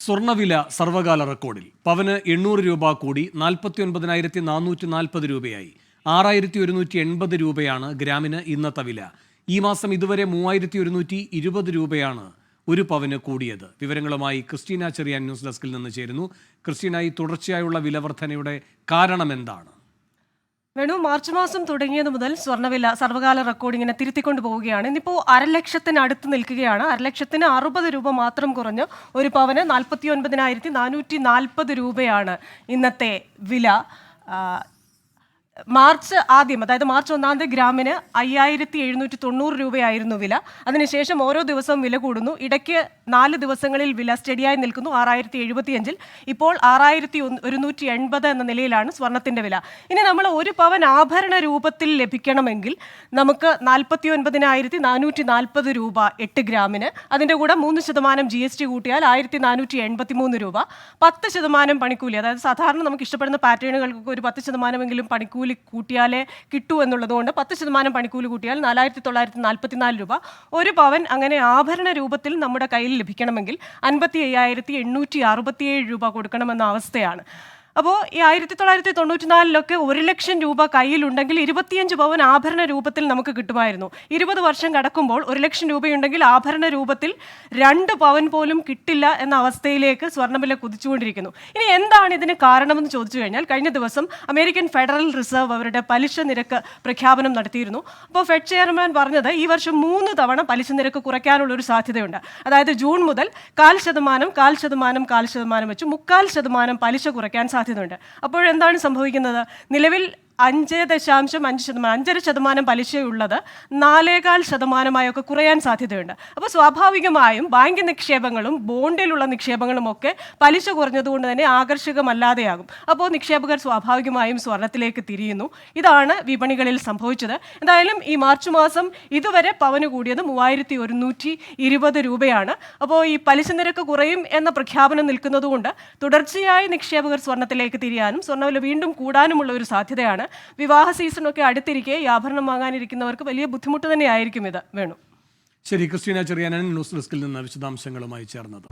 സ്വർണ്ണവില സർവകാല റെക്കോർഡിൽ പവന് 800 രൂപ കൂടി 49,440 രൂപയായി. 6,180 രൂപയാണ് ഗ്രാമിന് ഇന്നത്തെ വില. ഈ മാസം ഇതുവരെ 3,120 രൂപയാണ് ഒരു പവന് കൂടിയത്. വിവരങ്ങളുമായി ക്രിസ്റ്റീന ചെറിയാൻ ന്യൂസ് ഡെസ്കിൽ നിന്ന് ചേരുന്നു. ക്രിസ്റ്റീന, ഈ തുടർച്ചയായുള്ള വിലവർധനയുടെ കാരണം എന്താണ്? വേണു, മാർച്ച് മാസം തുടങ്ങിയത് മുതൽ സ്വർണ്ണവില സർവകാല റെക്കോർഡ് ഇങ്ങനെ തിരുത്തിക്കൊണ്ടു പോവുകയാണ്. ഇന്നിപ്പോൾ 1,00,000 അടുത്ത് നിൽക്കുകയാണ്. 1,00,000 60 രൂപ മാത്രം കുറഞ്ഞ് ഒരു പവന് 49,440 രൂപയാണ് ഇന്നത്തെ വില. മാർച്ച് 1 ഗ്രാമിന് 5,790 രൂപയായിരുന്നു വില. അതിനുശേഷം ഓരോ ദിവസവും വില കൂടുന്നു. ഇടയ്ക്ക് 4 ദിവസങ്ങളിൽ വില സ്റ്റഡിയായി നിൽക്കുന്നു 6,075. ഇപ്പോൾ 6,180 എന്ന നിലയിലാണ് സ്വർണത്തിൻ്റെ വില. ഇനി നമ്മൾ ഒരു പവൻ ആഭരണ രൂപത്തിൽ ലഭിക്കണമെങ്കിൽ നമുക്ക് 49,440 രൂപ 8 ഗ്രാമിന്. അതിൻ്റെ കൂടെ 3% GST കൂട്ടിയാൽ 1,483 രൂപ. 10% പണിക്കൂലി, അതായത് സാധാരണ നമുക്ക് ഇഷ്ടപ്പെടുന്ന പാറ്റേണുകൾക്കൊക്കെ ഒരു 10% പണിക്കൂലി കൂട്ടിയാലേ കിട്ടൂ എന്നുള്ളതുകൊണ്ട് 10% പണിക്കൂലി കൂട്ടിയാൽ 4,944 രൂപ. ഒരു പവൻ അങ്ങനെ ആഭരണ രൂപത്തിൽ നമ്മുടെ കയ്യിൽ ലഭിക്കണമെങ്കിൽ 55,867 രൂപ കൊടുക്കണമെന്ന അവസ്ഥയാണ്. അപ്പോൾ ഈ 1994 1,00,000 രൂപ കയ്യിലുണ്ടെങ്കിൽ 25 പവൻ ആഭരണ രൂപത്തിൽ നമുക്ക് കിട്ടുമായിരുന്നു. 20 വർഷം കടക്കുമ്പോൾ 1,00,000 രൂപയുണ്ടെങ്കിൽ ആഭരണ രൂപത്തിൽ 2 പവൻ പോലും കിട്ടില്ല എന്ന അവസ്ഥയിലേക്ക് സ്വർണ്ണവില കുതിച്ചുകൊണ്ടിരിക്കുന്നു. ഇനി എന്താണ് ഇതിന് കാരണമെന്ന് ചോദിച്ചു കഴിഞ്ഞാൽ, കഴിഞ്ഞ ദിവസം അമേരിക്കൻ ഫെഡറൽ റിസർവ് അവരുടെ പലിശ നിരക്ക് പ്രഖ്യാപനം നടത്തിയിരുന്നു. അപ്പോൾ ഫെഡ് ചെയർമാൻ പറഞ്ഞത് ഈ വർഷം 3 തവണ പലിശ നിരക്ക് കുറയ്ക്കാനുള്ളൊരു സാധ്യതയുണ്ട്. അതായത് ജൂൺ മുതൽ 0.5% വെച്ച് 3/4% പലിശ കുറയ്ക്കാൻ സാധ്യതയുണ്ട്. അപ്പോഴെന്താണ് സംഭവിക്കുന്നത്? നിലവിൽ 5.5% പലിശയുള്ളത് 4.25% കുറയാൻ സാധ്യതയുണ്ട്. അപ്പോൾ സ്വാഭാവികമായും ബാങ്ക് നിക്ഷേപങ്ങളും ബോണ്ടിലുള്ള നിക്ഷേപങ്ങളും ഒക്കെ പലിശ കുറഞ്ഞതുകൊണ്ട് തന്നെ ആകർഷകമല്ലാതെയാകും. അപ്പോൾ നിക്ഷേപകർ സ്വാഭാവികമായും സ്വർണത്തിലേക്ക് തിരിയുന്നു. ഇതാണ് വിപണികളിൽ സംഭവിച്ചത്. എന്തായാലും ഈ മാർച്ച് മാസം ഇതുവരെ പവന് കൂടിയത് 3,120 രൂപയാണ്. അപ്പോൾ ഈ പലിശ നിരക്ക് കുറയും എന്ന പ്രഖ്യാപനം നിൽക്കുന്നതുകൊണ്ട് തുടർച്ചയായി നിക്ഷേപകർ സ്വർണത്തിലേക്ക് തിരിയാനും സ്വർണ്ണവില വീണ്ടും കൂടാനുമുള്ള ഒരു സാധ്യതയാണ്. വിവാഹ സീസണൊക്കെ അടുത്തിരിക്കെ ഈ ആഭരണം വാങ്ങാനിരിക്കുന്നവർക്ക് വലിയ ബുദ്ധിമുട്ട് തന്നെയായിരിക്കും ഇത്. വേണു. ശരി, ക്രിസ്റ്റീന ചെറിയാൻ ന്യൂസ് ഡെസ്കിൽ നിന്ന് വിശദാംശങ്ങളുമായി ചേർന്നത്.